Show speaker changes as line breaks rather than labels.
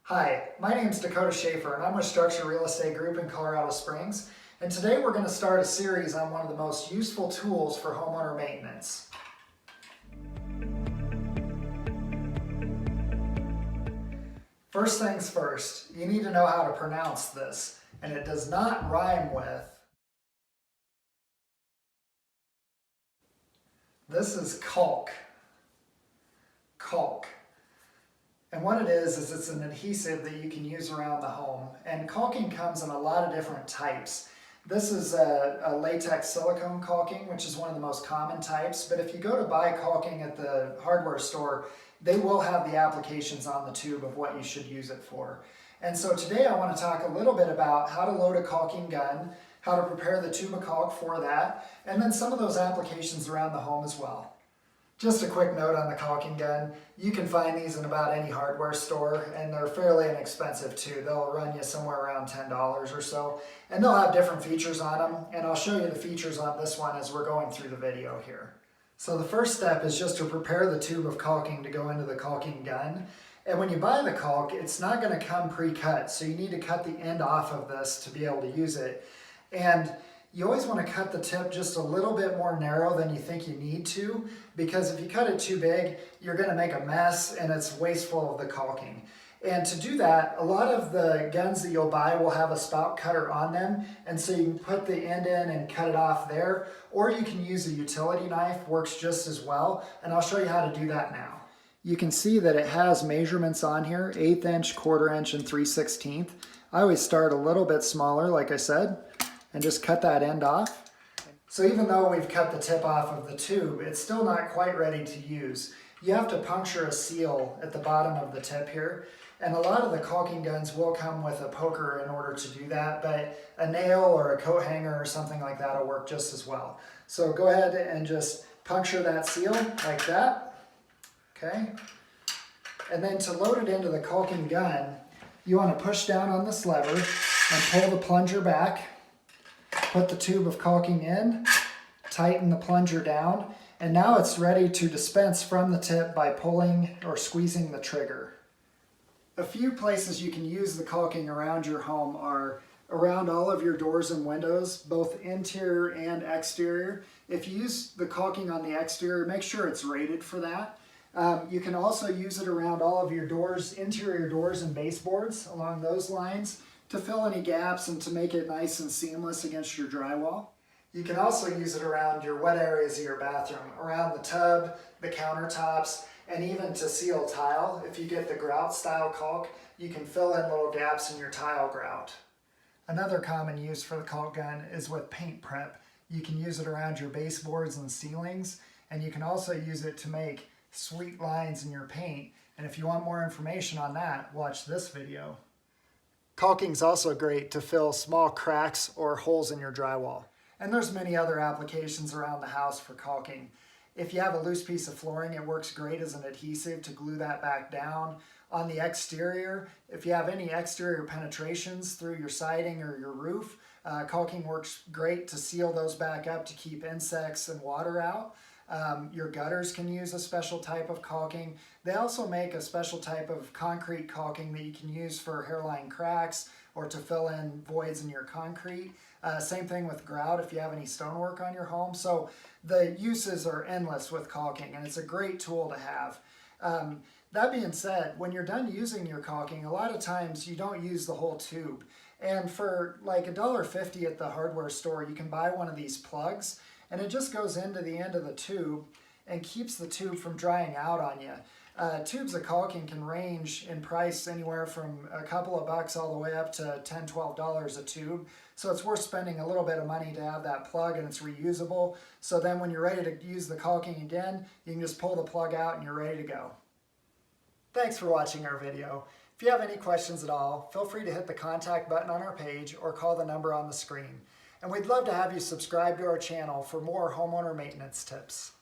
Hi, my name is Dakota Shafer and I'm with Structure Real Estate Group in Colorado Springs. And today we're going to start a series on one of the most useful tools for homeowner maintenance. First things first, you need to know how to pronounce this, and it does not rhyme with. This is caulk. Caulk. And what it is it's an adhesive that you can use around the home. And caulking comes in a lot of different types. This is a latex silicone caulking, which is one of the most common types. But if you go to buy caulking at the hardware store, they will have the applications on the tube of what you should use it for. And so today I want to talk a little bit about how to load a caulking gun, how to prepare the tube of caulk for that, and then some of those applications around the home as well. Just a quick note on the caulking gun. You can find these in about any hardware store, and they're fairly inexpensive too. They'll run you somewhere around $10 or so, and they'll have different features on them, and I'll show you the features on this one as we're going through the video here. So the first step is just to prepare the tube of caulking to go into the caulking gun. And when you buy the caulk, it's not going to come pre-cut, so you need to cut the end off of this to be able to use it. And you always want to cut the tip just a little bit more narrow than you think you need to, because if you cut it too big, you're going to make a mess and it's wasteful of the caulking. And to do that, a lot of the guns that you'll buy will have a spout cutter on them, and so you can put the end in and cut it off there, or you can use a utility knife, works just as well, and I'll show you how to do that now. You can see that it has measurements on here, 1/8 inch, 1/4 inch, and 3/16. I always start a little bit smaller, like I said, and just cut that end off. So even though we've cut the tip off of the tube, it's still not quite ready to use. You have to puncture a seal at the bottom of the tip here, and a lot of the caulking guns will come with a poker in order to do that, but a nail or a coat hanger or something like that will work just as well. So go ahead and just puncture that seal like that, okay? And then to load it into the caulking gun, you want to push down on this lever and pull the plunger back. Put the tube of caulking in, tighten the plunger down, and now it's ready to dispense from the tip by pulling or squeezing the trigger. A few places you can use the caulking around your home are around all of your doors and windows, both interior and exterior. If you use the caulking on the exterior, make sure it's rated for that. You can also use it around all of your doors, interior doors and baseboards along those lines, to fill any gaps and to make it nice and seamless against your drywall. You can also use it around your wet areas of your bathroom, around the tub, the countertops, and even to seal tile. If you get the grout style caulk, you can fill in little gaps in your tile grout. Another common use for the caulk gun is with paint prep. You can use it around your baseboards and ceilings, and you can also use it to make sweet lines in your paint. And if you want more information on that, watch this video. Caulking is also great to fill small cracks or holes in your drywall. And there's many other applications around the house for caulking. If you have a loose piece of flooring, it works great as an adhesive to glue that back down. On the exterior, if you have any exterior penetrations through your siding or your roof, caulking works great to seal those back up to keep insects and water out. Your gutters can use a special type of caulking. They also make a special type of concrete caulking that you can use for hairline cracks or to fill in voids in your concrete. Same thing with grout if you have any stonework on your home. So the uses are endless with caulking, and it's a great tool to have. That being said, when you're done using your caulking, a lot of times you don't use the whole tube. And for like $1.50 at the hardware store, you can buy one of these plugs, and it just goes into the end of the tube and keeps the tube from drying out on you. Tubes of caulking can range in price anywhere from a couple of bucks all the way up to $10, $12 a tube. So it's worth spending a little bit of money to have that plug, and it's reusable. So then when you're ready to use the caulking again, you can just pull the plug out and you're ready to go. Thanks for watching our video. If you have any questions at all, feel free to hit the contact button on our page or call the number on the screen. And we'd love to have you subscribe to our channel for more homeowner maintenance tips.